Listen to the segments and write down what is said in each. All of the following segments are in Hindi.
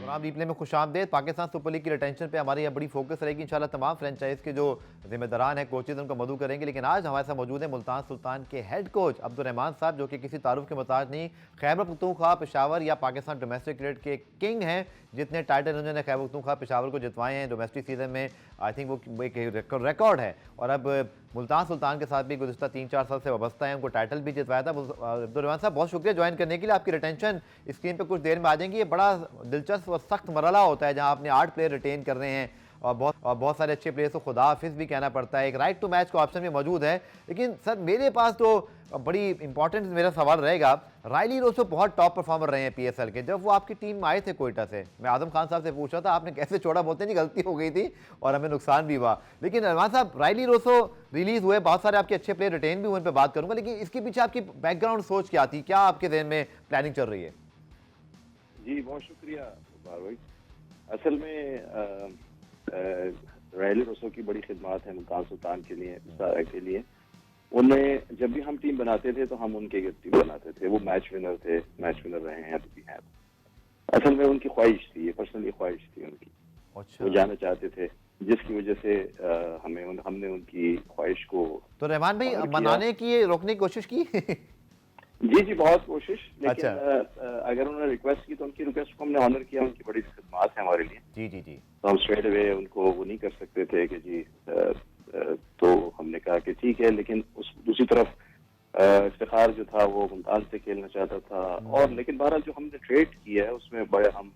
प्रोग्राम रिप्ले में खुशामदेद। पाकिस्तान सुपर लीग की रिटेंशन पे हमारी यहाँ बड़ी फोकस रहेगी। इंशाल्लाह तमाम फ्रेंचाइज के जो जिम्मेदारान हैं, कोचेज, उनको मदू करेंगे। लेकिन आज हमारे साथ मौजूद है मुल्तान सुल्तान के हेड कोच अब्दुर्रहमान साहब, जो कि किसी तारुफ के मोहताज नहीं, खैबर पख्तूनख्वा, पेशावर या पाकिस्तान डोमेस्टिक क्रिकेट के किंग हैं। जितने टाइटल उन्होंने खैबर पख्तूनख्वा, पेशावर को जितवाए हैं डोमेस्टिक सीजन में, आई थिंक वो एक रिकॉर्ड है। और अब मुल्तान सुल्तान के साथ भी गुज़िश्ता 3-4 साल से वाबस्ता है, उनको टाइटल भी जितवाया था। अब्दुर्रहमान साहब, बहुत शुक्रिया ज्वाइन करने के लिए। आपकी रिटेंशन स्क्रीन पे कुछ देर में आ जाएंगी। ये बड़ा दिलचस्प और सख्त मरहला होता है जहां आपने 8 प्लेयर रिटेन कर रहे हैं और बहुत सारे अच्छे प्लेयर्स को खुदा हाफिज भी कहना पड़ता है। एक राइट टू मैच का ऑप्शन भी मौजूद है। लेकिन सर, मेरे पास तो बड़ी इंपॉर्टेंट मेरा सवाल रहेगा, रायली रोसो बहुत टॉप परफॉर्मर रहे हैं पीएसएल के। जब वो आपकी टीम में आए थे कोयटा से, मैं आजम खान साहब से पूछ रहा था आपने कैसे छोड़ा, बोलते नहीं गलती हो गई थी और हमें नुकसान भी हुआ। लेकिन रहमान साहब, रायली रोसो रिलीज हुए, बहुत सारे आपके अच्छे प्लेयर रिटेन भी हुए, उन पर बात करूंगा। लेकिन इसके पीछे आपकी बैकग्राउंड सोच क्या थी, क्या आपके जहन में प्लानिंग चल रही है? जी बहुत शुक्रिया भाई। असल में रायली रोसो की बड़ी खिदमत है मुल्तान सुल्तान के लिए। उन्हें जब भी हम टीम बनाते थे तो हम उनके टीम बनाते थे। वो मैच विनर थे, मैच विनर रहे हैं, तो भी हैं। असल में उनकी ख्वाहिश थी, ये पर्सनली ख्वाहिश थी उनकी। अच्छा। वो जाना चाहते थे, जिसकी वजह से हमने उनकी ख्वाहिश को तो रहमान भाई मनाने की, रोकने की कोशिश की? जी बहुत कोशिश, लेकिन अच्छा। अगर उन्होंने रिक्वेस्ट की तो उनकी रिक्वेस्ट को हमने ऑनर किया। उनकी बड़ी खिदमत है हमारे लिए। जी जी जी। तो हम स्ट्रेट अवे उनको वो नहीं कर सकते थे कि जी तो हमने कहा कि ठीक है। लेकिन उस दूसरी तरफ इफ्तिखार जो था वो मुल्तान से खेलना चाहता था। और लेकिन बहरहाल जो हमने ट्रेड किया है उसमें बड़े हम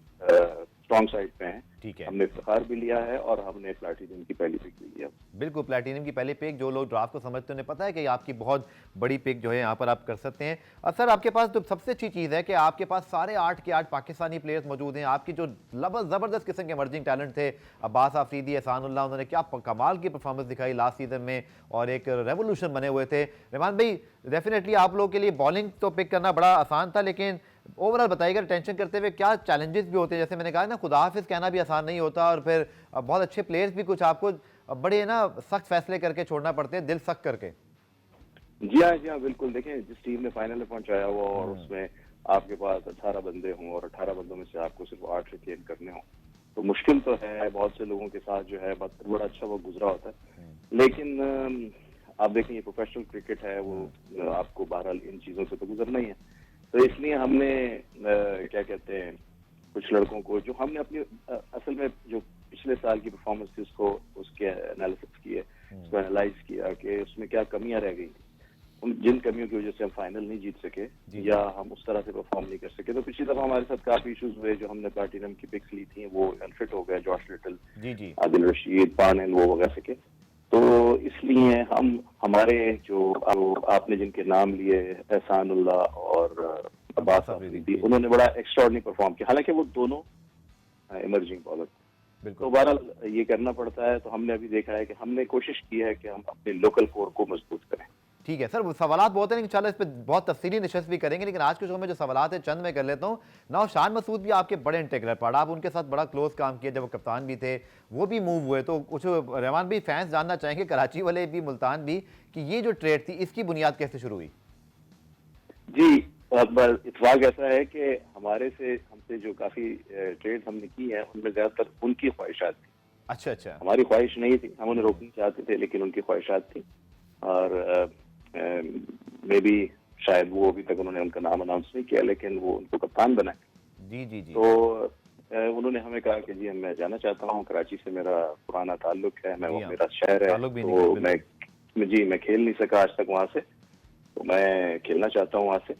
स्ट्रॉन्ग साइड पे हैं। ठीक है। हमने इफ्तिखार भी लिया है और हमने प्लैटिनम की पहली पिक भी लिया। बिल्कुल, प्लैटिनम की पहली पिक, जो लोग ड्राफ्ट को समझते हैं उन्हें पता है कि आपकी बहुत बड़ी पिक जो है यहाँ पर आप कर सकते हैं। और सर, आपके पास तो सबसे अच्छी चीज़ है कि आपके पास सारे 8 के 8 पाकिस्तानी प्लेयर्स मौजूद हैं। आपकी जो ज़बरदस्त किस्म के इमर्जिंग टैलेंट थे, अब्बास आफरीदी, एहसानुल्लाह, उन्होंने क्या कमाल की परफॉर्मेंस दिखाई लास्ट सीजन में और एक रेवोल्यूशन बने हुए थे। रहमान भाई, डेफिनेटली आप लोगों के लिए बॉलिंग तो पिक करना बड़ा आसान था, लेकिन ओवरऑल बताइएगा टेंशन करते हुए क्या चैलेंजेस भी होते हैं? जैसे मैंने कहा ना, खुदा हाफिज कहना भी आसान नहीं होता और फिर बहुत अच्छे प्लेयर्स भी कुछ आपको बड़े ना सख्त फैसले करके छोड़ना पड़ते हैं, दिल सख्त करके। जी हाँ बिल्कुल। देखें, जिस टीम ने फाइनल में पहुंचाया हुआ और उसमें आपके पास 18 बंदे हों और 18 बंदों में से आपको सिर्फ 8 रिटेन करने हों, तो मुश्किल तो है। बहुत से लोगों के साथ जो है बड़ा अच्छा वो गुजरा होता है। लेकिन आप देखें, ये प्रोफेशनल क्रिकेट है, वो आपको बहरहाल इन चीजों से तो गुजरना ही है। तो इसलिए हमने क्या कहते हैं, कुछ लड़कों को जो हमने अपनी असल में जो पिछले साल की परफॉर्मेंस थी उसके एनालिसिस किए, उसको एनालाइज किया कि उसमें क्या कमियां रह गई, जिन कमियों की वजह से हम फाइनल नहीं जीत सके या हम उस तरह से परफॉर्म नहीं कर सके। तो पिछली दफा हमारे साथ काफी इश्यूज हुए। जो हमने प्लैटिनम की पिक्स ली थी वो अनफिट हो गए, जॉश लिटल, आदिल रशीद, पान, वो वगैरह सके। तो इसलिए हमारे जो आपने जिनके नाम लिए, एहसानुल्लाह और अब्बास आफरीदी, उन्होंने बड़ा एक्स्ट्राऑर्डिनरी परफॉर्म किया। हालांकि वो दोनों इमर्जिंग बॉलर। तो बहरहाल ये करना पड़ता है। तो हमने अभी देखा है कि हमने कोशिश की है कि हम अपने लोकल कोर को मजबूत करें। ठीक है सर, सवालात बहुत हैं, इंशाल्लाह इस पर बहुत तफसीली निशस्त भी करेंगे। लेकिन आज के शो में जो सवालात है चंद मैं कर लेता हूँ। नाउ शान मसूद भी आपके बड़े इंटीग्रल पार्ट, आप उनके साथ बड़ा क्लोज काम किया जब वो कप्तान भी थे, वो भी मूव हुए। तो कुछ रहमान भी फैंस जानना चाहेंगे, कराची वाले भी, मुल्तान भी, कि ये जो ट्रेड थी इसकी बुनियाद कैसे शुरू हुई? जी, इत्तेफाक ऐसा है कि हमसे जो काफी ट्रेड हमने की है उनमें ज्यादातर उनकी ख्वाहिशात थी। अच्छा। हमारी ख्वाहिश नहीं थी, हम उन्हें रोकना चाहते थे, लेकिन उनकी ख्वाहिशात थी। और मे बी शायद वो अभी तक उन्होंने उनका नाम अनाउंस नहीं किया, लेकिन वो उनको कप्तान बनाए। जी। तो उन्होंने हमें कहा कि जी मैं जाना चाहता हूँ, कराची से मेरा पुराना ताल्लुक है, वो मेरा शहर है, तो मैं खेल नहीं सका आज तक वहां से, तो मैं खेलना चाहता हूँ वहां से।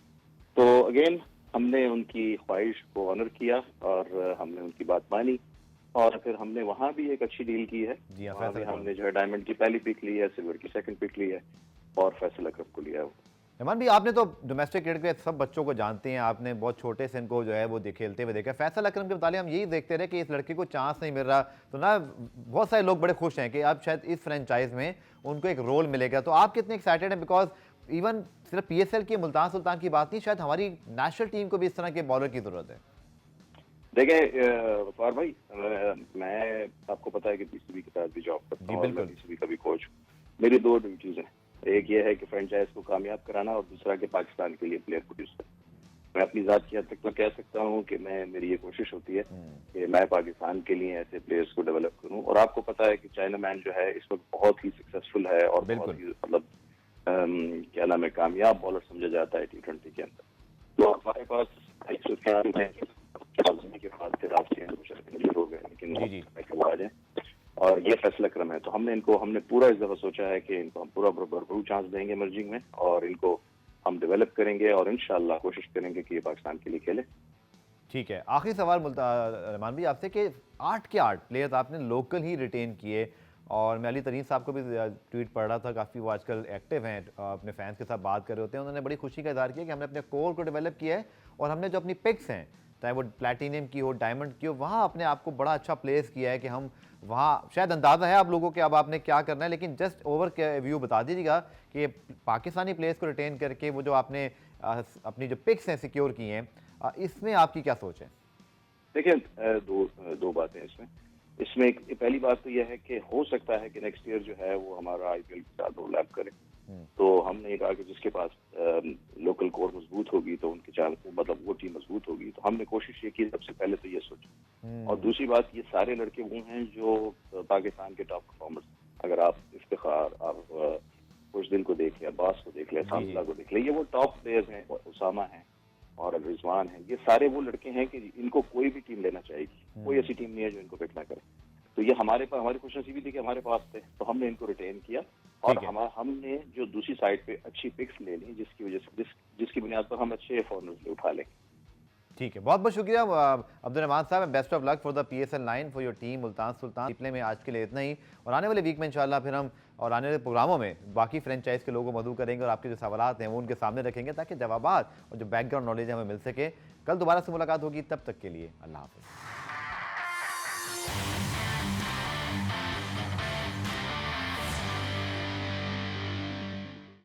तो अगेन हमने उनकी ख्वाहिश को ऑनर किया और हमने उनकी बात मानी और फिर हमने वहां भी एक अच्छी डील की है। वहां भी हमने जो है डायमंड की पहली पिक ली है, सिल्वर की सेकंड पिक ली है और फैसल अकरम को लिया है। रहमान भी, आपने तो डोमेस्टिक क्रिकेट के सब बच्चों को जानते हैं, आपने बहुत छोटे से इनको जो है वो खेलते हुए देखा। फैसल अकरम के मुताबिक हम यही देखते रहे कि इस लड़के को चांस नहीं मिल रहा, तो ना बहुत सारे लोग बड़े खुश हैं कि अब शायद इस फ्रेंचाइज में उनको एक रोल मिलेगा। तो आप कितने एक्साइटेड हैं? बिकॉज इवन सिर्फ पीएसएल की मुल्तान सुल्तान की बात नहीं, शायद हमारी नेशनल टीम को भी इस तरह के बॉलर की जरूरत है। देखिए वफार भाई, मैं आपको पता है कि पीसीबी के साथ भी जॉब करता हूँ और मैं पीसीबी का भी कोच हूँ। मेरी 2 ड्यूटीज हैं, एक ये है कि फ्रेंचाइज को कामयाब कराना और दूसरा कि पाकिस्तान के लिए प्लेयर प्रोड्यूस करना। मैं अपनी ज़ात की हद तक तो कह सकता हूँ कि मेरी ये कोशिश होती है कि मैं पाकिस्तान के लिए ऐसे प्लेयर्स को डेवलप करूँ। और आपको पता है कि चाइना मैन जो है इस वक्त बहुत ही सक्सेसफुल है और बहुत ही मतलब क्या नाम है, कामयाब बॉलर समझा जाता है T20 के अंदर। तो हमारे पास के बाद फिर आपसे हो गए, लेकिन आ जाए और ये फैसला क्रम है। तो हमने पूरा इस दफा सोचा है कि इनको हम पूरा भरपूर चांस देंगे मर्जिंग में और इनको हम डेवलप करेंगे और इंशाल्लाह कोशिश करेंगे कि ये पाकिस्तान के लिए खेले। ठीक है, आखिरी सवाल रहमान भाई आपसे कि 8 के 8 प्लेयर्स आपने लोकल ही रिटेन किए और मैं अली तरीन साहब को भी ट्वीट पढ़ रहा था, काफ़ी वो आजकल एक्टिव हैं, अपने फैंस के साथ बात कर रहे होते हैं। उन्होंने बड़ी खुशी का इजहार किया कि हमने अपने कोर को डेवलप किया है और हमने जो अपनी पिक्स हैं, चाहे वो प्लैटिनियम की हो, डायमंड की हो, वहाँ अपने आप को बड़ा अच्छा प्लेस किया है कि हम वहाँ, शायद अंदाज़ा है आप लोगों के अब आपने क्या करना है, लेकिन जस्ट ओवर के व्यू बता दीजिएगा कि पाकिस्तानी प्लेयर्स को रिटेन करके वो जो आपने अपनी जो पिक्स हैं सिक्योर की हैं, इसमें आपकी क्या सोच है? देखिए, दो बातें इसमें एक पहली बात तो यह है कि हो सकता है कि नेक्स्ट ईयर जो है वो हमारा IPL के साथ ओवरलैप करे। तो हमने ये कहा कि जिसके पास लोकल कोर मजबूत होगी तो उनकी चांस, मतलब वो टीम मजबूत होगी। तो हमने कोशिश ये की, सबसे पहले तो ये सोची। और दूसरी बात, ये सारे लड़के वो हैं जो पाकिस्तान के टॉप परफॉर्मर्स। अगर आप इफ्तिखार, आप खुशदिल को देख लें, अब्बास को देख लें, सामला को देख लें, ये वो टॉप प्लेयर्स हैं। उसामा है और रिजवान है, ये सारे वो लड़के हैं कि इनको कोई भी टीम लेना चाहेगी। कोई ऐसी टीम नहीं है जो इनको पिक ना करे। तो ये हमारी खुशनसीबी थी कि हमारे पास थे, तो हमने इनको रिटेन किया और हमने जो दूसरी साइड पे अच्छी पिक्स ले ली, जिसकी वजह से जिसकी बुनियाद पर हम अच्छे फॉर्मेट उठा लें। ठीक है, बहुत बहुत शुक्रिया अब्दुल रहमान साहब। Best of luck for the PSL 9 for your team Multan Sultan. Replay में आज के लिए इतना ही और आने वाले वीक में इंशाल्लाह फिर हम और आने वाले प्रोग्रामों में बाकी फ्रेंचाइज के लोगों को मदऊ करेंगे और आपके जो सवालात हैं वो उनके सामने रखेंगे ताकि जवाबात और जो बैकग्राउंड नॉलेज है हमें मिल सके। कल दोबारा से मुलाकात होगी, तब तक के लिए अल्लाह हाफ़िज़।